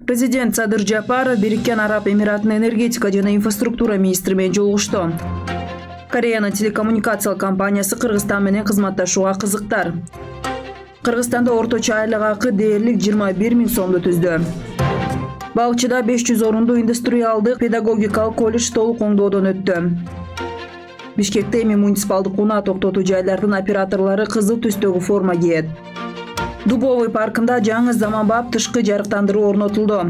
Президент Садыр Жапаров Бириккен Араб Эмиратынын энергетика жана инфраструктура министри менен жолугушту. Кореянын телекоммуникациялык компаниясы Кыргызстан менен кызматташууга кызыктар. Кыргызстанда орточо айлык акы дээрлик 21 000 сомду түздү. Балчыда 500 орундуу индустриалдык педагогикалык колледж толук оңдоодон өттү. Бишкекте эми муниципалдык унаа токтотуу жайлардын операторлору кызыл түстөгү форма кийет. Дубовый паркында жаңы заманбап тышкы жарыктандыруу орнотулду.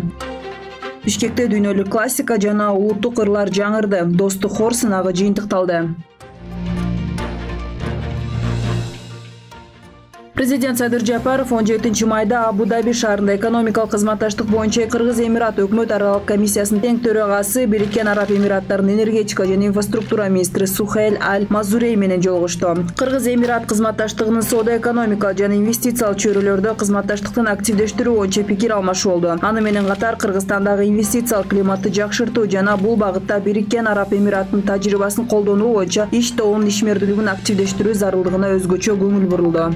Бишкекте дүйнөлүк классика жана улуттук ырлар жаңырды. Достук хор сынагы жыйынтыкталды. Президент Садыр Жапаров 17 майда Абу-Даби шаарында экономикалык кызматташтык боюнча Кыргыз Эмират өкмөт аралык комиссиясынын тең төрагасы Бириккен Араб Эмираттарынын энергетика жана инфраструктура министри Сухейл Аль-Мазурей менен жолугушту. Кыргыз Эмират кызматташтыгынын соода-экономикалык жана инвестициялык чөйрөлөрдө кызматташтыктын активдештирүү боюнча пикир алмашуу болду. Аны менен катар Кыргызстандагы инвестициялык климатты жакшыртуу жана бул багытта Бириккен Араб Эмираттын тажрыйбасын колдонуу боюнча иш тобунун ишмердүүлүгүн активдештирүү зарылдыгына өзгөчө көңүл бурулду.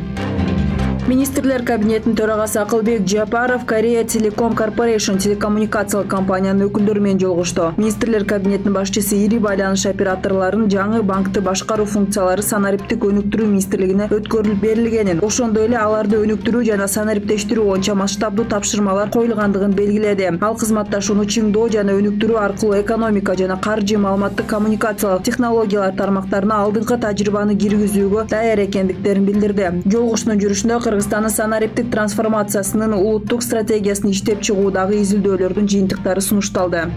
Министрлер кабинетинин төрагасы Акылбек Жапаров Корея Телеком Корпорейшн телекоммуникациялык компаниянын өкүлдөрү менен жолугушту. Министрлер кабинетинин башчысы ири байланыш операторлорунун жаңы банкты башкаруу функциялары санариптик өнүктүрүү министрлигине өткөрүлүп берилгенин, ошондой эле аларды өнүктүрүү жана санариптештирүү боюнча масштабдуу тапшырмалар коюлгандыгын белгиледи. Ал кызматташууну чыңдоо жана өнүктүрүү аркылуу экономика жана каржы, маалыматтык коммуникациялык технологиялар тармактарына алдыңкы тажрыйбаны киргизүүгө даяр экендиктерин билдирди. Жолугушуунун жүрүшүндө Кыргызстандын санариптик трансформациясынын улуттук стратегиясын иштеп чыгуудагы изилдөөлөрдүн жыйынтыктары сунушталды.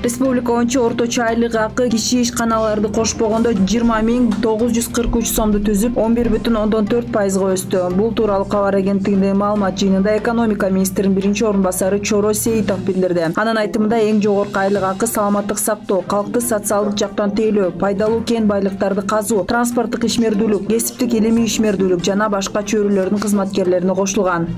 Республика боюнча орточо айлык акы киши ишканаларды кошпогондо 20 943 сомду түзүп, 11,4% өстү. Бул тууралуу кабар агенттигинин маалымат жыйынында экономика министринин биринчи орун басары Чоро Сейитов билдирди. Анын айтымында эң жогорку айлык акы саламаттык сактоо, калкты социалдык жактан тейлөө, пайдалуу кен байлыктарды казуу, транспорттук ишмердүүлүк, кесиптик илимий ишмердүүлүк жана башка чөйрөлөрдүн кызматкерлерине кошулган.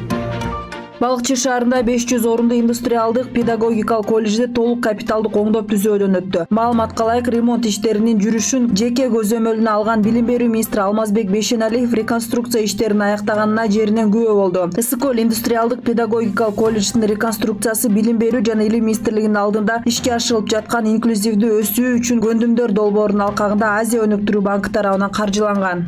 Балыкчы шаарында 500 орундуу индустриалдык педагогикалык колледжди толук капиталдык оңдоп түзөөдөн өттү. Маалыматка ылайык, ремонт иштеринин жүрүшүн жеке көзөмөлүнө алган билим берүү министри Алмазбек Бейшеналиев реконструкция иштерин аяктаганына жеринен күбө болду. Ысыкөл индустриалдык педагогикалык колледждин реконструкциясы билим берүү жана илим министрлигинин алдында ишке ашырылып жаткан инклюзивдүү өсүү үчүн көндүмдөр долбоорунун алкагында Азия өнүктүрүү банкы тарабынан каржыланган.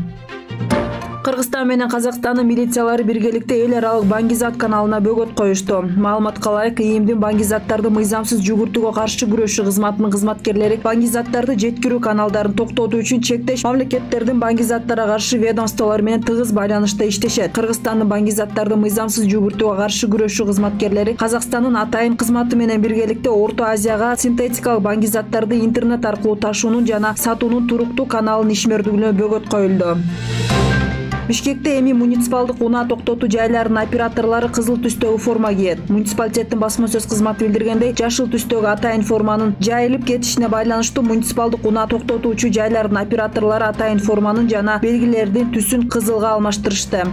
Кыргызстан менен Казакстандын милициялары биргеликте эл аралык Баңгизат каналына бөгөт коюшту. Маалыматка ылайык, ИИМдин Баңгизаттарды мыйзамсыз жүгүртүүгө каршы күрөшүү кызматынын кызматкерлери Баңгизаттарды жеткирүү каналдарын токтотуу үчүн чектеш мамлекеттердин Баңгизаттарга каршы ведомстволору менен тыгыз байланышта иштешет. Кыргызстандын Баңгизаттарды мыйзамсыз жүгүртүүгө каршы күрөшүү кызматкерлери Казакстандын атайын кызматы менен биргеликте Орто Азияга синтетикалык Баңгизаттарды интернет аркылуу ташуунун жана сатуунун туруктуу каналын ишмердүүлүгүнө бөгөт коюлду. Бишкекте эми муниципалдык унаа токтотуу жайларынын операторлору кызыл түстөгү форма кийет. Муниципалитеттин басма сөз кызматы билдиргендей, жашыл түстөгү атайын форманын жайылып кетишине байланыштуу муниципалдык унаа токтотуучу жайлардын операторлору атайын форманын жана белгилердин түсүн кызылга алмаштырышты.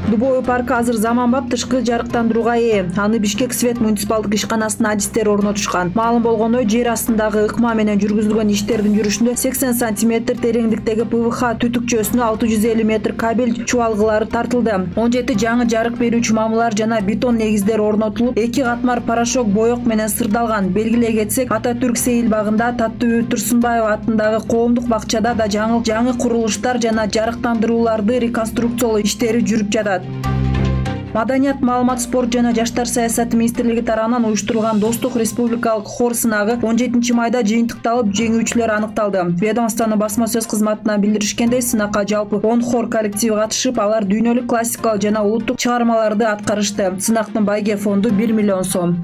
Дубовый паркы азыр заманбап тышкы жарыктандырууга ээ. Аны Бишкек Свет муниципалдык ишканасынын адистери орнотушкан. Маалым болгондой, жер астындагы ыкма менен жүргүзүлгөн иштердин жүрүшүндө 80 см тереңдиктеги ПВХ түтүкчөсүнө 650 метр кабель чубалгылары тартылды. 17 жаңы жарык берүүчү мамылар жана бетон негиздер орнотулуп, 2 катмар порошок боек менен сырдалган. Белгилей кетсек, Ататүрк Сейил багында, Таттыбүбү Турсунбаева атындагы коомдук бакчада да жаңы курулуштар жана жарыктандырууларды реконструкциялоо иштери жүрүп жатат. Маданият, маалымат, спорт жана жаштар саясаты министрлиги тарабынан уюштурулган достук республикалык хор сынагы 17 майда жыйынтыкталып, жеңүүчүлөр аныкталды. Ведомствонун басма сөз кызматынан билдиришкендей, сынакка жалпы 10 хор коллективи катышып, алар дүйнөлүк классикалык жана улуттук чыгармаларды аткарышты. Сынактын байге фонду 1 миллион сом.